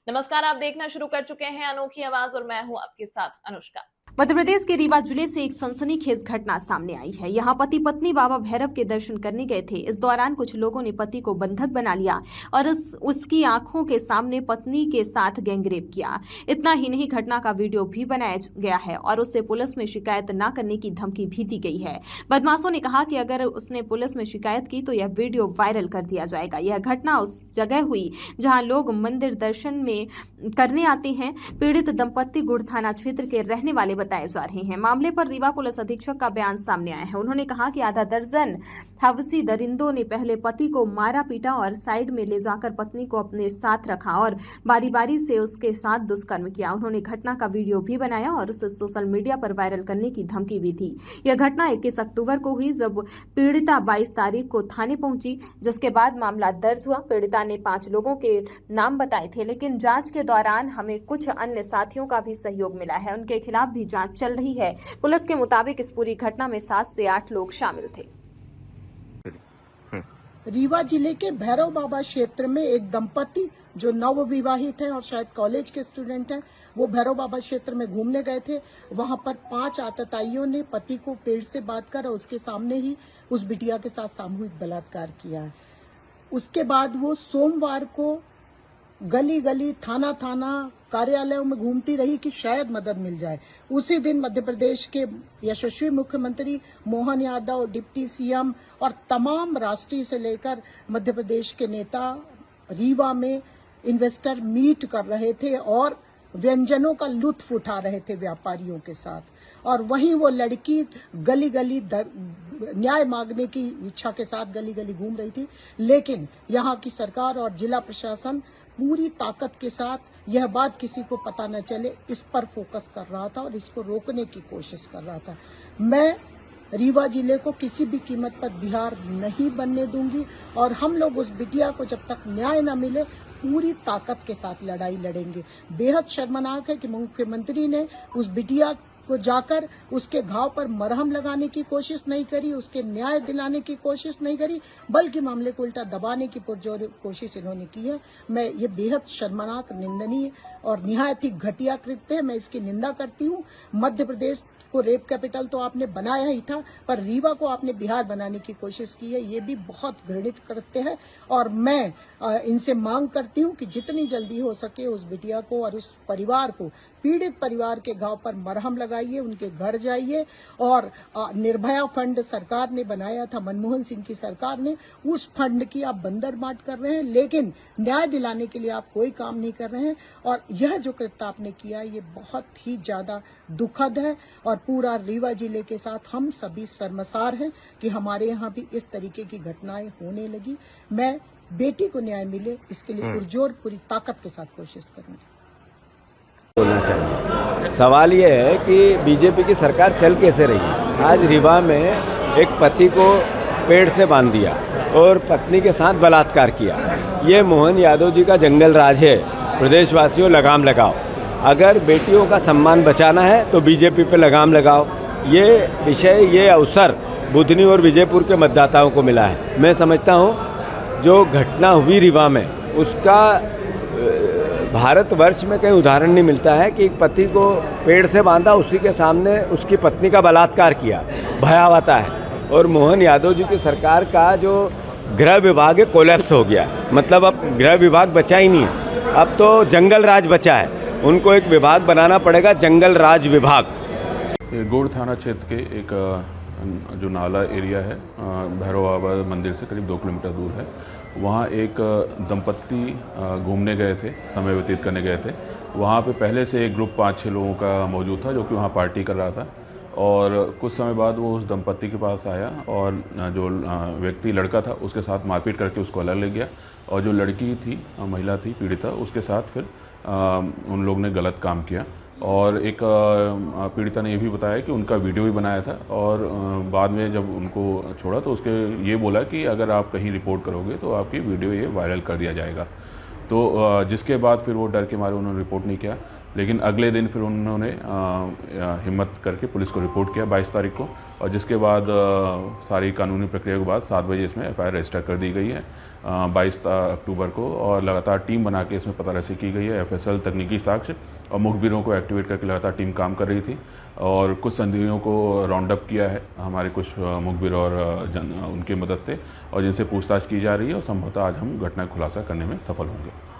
नमस्कार, आप देखना शुरू कर चुके हैं अनोखी आवाज और मैं हूं आपके साथ अनुष्का। मध्य प्रदेश के रीवा जिले से एक सनसनीखेज घटना सामने आई है। यहाँ पति पत्नी बाबा भैरव के दर्शन करने गए थे। इस दौरान कुछ लोगों ने पति को बंधक बना लिया और उसकी आंखों के सामने पत्नी के साथ गैंगरेप किया। इतना ही नहीं, घटना का वीडियो भी बनाया गया है और उससे पुलिस में शिकायत न करने की धमकी भी दी गई है। बदमाशों ने कहा कि अगर उसने पुलिस में शिकायत की तो यह वीडियो वायरल कर दिया जाएगा। यह घटना उस जगह हुई जहाँ लोग मंदिर दर्शन में करने आते हैं। पीड़ित दंपत्ति गुड़ थाना क्षेत्र के रहने वाले बताए जा रहे हैं। मामले पर रीवा पुलिस अधीक्षक का बयान सामने आया है। उन्होंने कहा कि आधा दर्जन हवसी दरिंदों ने पहले पति को मारा पीटा और साइड में ले जाकर पत्नी को अपने साथ रखा और बारी बारी से उसके साथ दुष्कर्म किया। उन्होंने घटना का वीडियो भी बनाया और उसे सोशल मीडिया पर वायरल करने की धमकी भी दी। यह घटना 21 अक्टूबर को हुई, जब पीड़िता 22 तारीख को थाने पहुंची, जिसके बाद मामला दर्ज हुआ। पीड़िता ने 5 लोगों के नाम बताए थे, लेकिन जांच के दौरान हमें कुछ अन्य साथियों का भी सहयोग मिला है। उनके खिलाफ भी जांच चल रही है। पुलिस के मुताबिक इस पूरी घटना में 7 से 8 लोग शामिल थे। रीवा जिले के भैरव बाबा क्षेत्र में एक दंपति जो नवविवाहित हैं और शायद कॉलेज के स्टूडेंट हैं, वो भैरव बाबा क्षेत्र में घूमने गए थे। वहां पर 5 आतताइयों ने पति को पेड़ से बांधकर और उसके सामने ही उस बिटिया के साथ सामूहिक बलात्कार किया है। उसके बाद वो सोमवार को गली गली थाना थाना कार्यालयों में घूमती रही कि शायद मदद मिल जाए। उसी दिन मध्य प्रदेश के यशस्वी मुख्यमंत्री मोहन यादव, डिप्टी सीएम और तमाम राष्ट्रीय से लेकर मध्य प्रदेश के नेता रीवा में इन्वेस्टर मीट कर रहे थे और व्यंजनों का लुत्फ उठा रहे थे व्यापारियों के साथ। और वहीं वो लड़की गली गली न्याय मांगने की इच्छा के साथ गली गली घूम रही थी। लेकिन यहाँ की सरकार और जिला प्रशासन पूरी ताकत के साथ यह बात किसी को पता न चले, इस पर फोकस कर रहा था और इसको रोकने की कोशिश कर रहा था। मैं रीवा जिले को किसी भी कीमत पर बिहार नहीं बनने दूंगी और हम लोग उस बिटिया को जब तक न्याय न मिले पूरी ताकत के साथ लड़ाई लड़ेंगे। बेहद शर्मनाक है कि मुख्यमंत्री ने उस बिटिया को जाकर उसके घाव पर मरहम लगाने की कोशिश नहीं करी, उसके न्याय दिलाने की कोशिश नहीं करी, बल्कि मामले को उल्टा दबाने की पुरजोर कोशिश इन्होंने की है। मैं ये बेहद शर्मनाक, निंदनीय और निहायत ही घटिया कृत्य है। मैं इसकी निंदा करती हूँ। मध्य प्रदेश को रेप कैपिटल तो आपने बनाया ही था, पर रीवा को आपने बिहार बनाने की कोशिश की है। ये भी बहुत घृणित कृत्य है और मैं इनसे मांग करती हूँ कि जितनी जल्दी हो सके उस बिटिया को और उस परिवार को, पीड़ित परिवार के घाव पर मरहम लगाइए, उनके घर जाइए। और निर्भया फंड सरकार ने बनाया था, मनमोहन सिंह की सरकार ने, उस फंड की आप बंदरबाट कर रहे हैं, लेकिन न्याय दिलाने के लिए आप कोई काम नहीं कर रहे हैं। और यह जो कृत्य आपने किया ये बहुत ही ज्यादा दुखद है और पूरा रीवा जिले के साथ हम सभी शर्मसार हैं कि हमारे यहाँ भी इस तरीके की घटनाएं होने लगी। मैं बेटी को न्याय मिले इसके लिए पुरजोर पूरी ताकत के साथ कोशिश करूंगी। बोलना चाहिए। सवाल ये है कि बीजेपी की सरकार चल कैसे रही है। आज रीवा में एक पति को पेड़ से बांध दिया और पत्नी के साथ बलात्कार किया। ये मोहन यादव जी का जंगल राज है। प्रदेशवासियों, लगाम लगाओ। अगर बेटियों का सम्मान बचाना है तो बीजेपी पे लगाम लगाओ। ये विषय, ये अवसर बुधनी और विजयपुर के मतदाताओं को मिला है। मैं समझता हूँ जो घटना हुई रीवा में, उसका भारतवर्ष में कहीं उदाहरण नहीं मिलता है कि एक पति को पेड़ से बांधा, उसी के सामने उसकी पत्नी का बलात्कार किया। भयावता है। और मोहन यादव जी की सरकार का जो गृह विभाग है कोलैप्स हो गया। मतलब अब गृह विभाग बचा ही नहीं है, अब तो जंगल राज बचा है। उनको एक विभाग बनाना पड़ेगा, जंगल राज विभाग। गोड़ थाना क्षेत्र के एक जो नाला एरिया है, भैरव बाबा मंदिर से करीब 2 किलोमीटर दूर है। वहाँ एक दंपत्ति घूमने गए थे, समय व्यतीत करने गए थे। वहाँ पे पहले से एक ग्रुप 5-6 लोगों का मौजूद था जो कि वहाँ पार्टी कर रहा था। और कुछ समय बाद वो उस दंपत्ति के पास आया और जो व्यक्ति लड़का था उसके साथ मारपीट करके उसको अलग ले गया। और जो लड़की थी, महिला थी पीड़िता, उसके साथ फिर उन लोग ने गलत काम किया। और एक पीड़िता ने ये भी बताया कि उनका वीडियो भी बनाया था और बाद में जब उनको छोड़ा तो उसके ये बोला कि अगर आप कहीं रिपोर्ट करोगे तो आपकी वीडियो ये वायरल कर दिया जाएगा। तो जिसके बाद फिर वो डर के मारे उन्होंने रिपोर्ट नहीं किया। लेकिन अगले दिन फिर उन्होंने हिम्मत करके पुलिस को रिपोर्ट किया 22 तारीख को, और जिसके बाद सारी कानूनी प्रक्रिया के बाद 7 बजे इसमें FIR रजिस्टर कर दी गई है 22 अक्टूबर को, और लगातार टीम बना के इसमें पतारसी की गई है। FSL तकनीकी साक्ष्य और मुखबिरों को एक्टिवेट करके लगातार टीम काम कर रही थी, और कुछ संदिग्धों को राउंड अप किया है हमारे कुछ मुखबिर और उनकी मदद से, और जिनसे पूछताछ की जा रही है, और संभवतः आज हम घटना का खुलासा करने में सफल होंगे।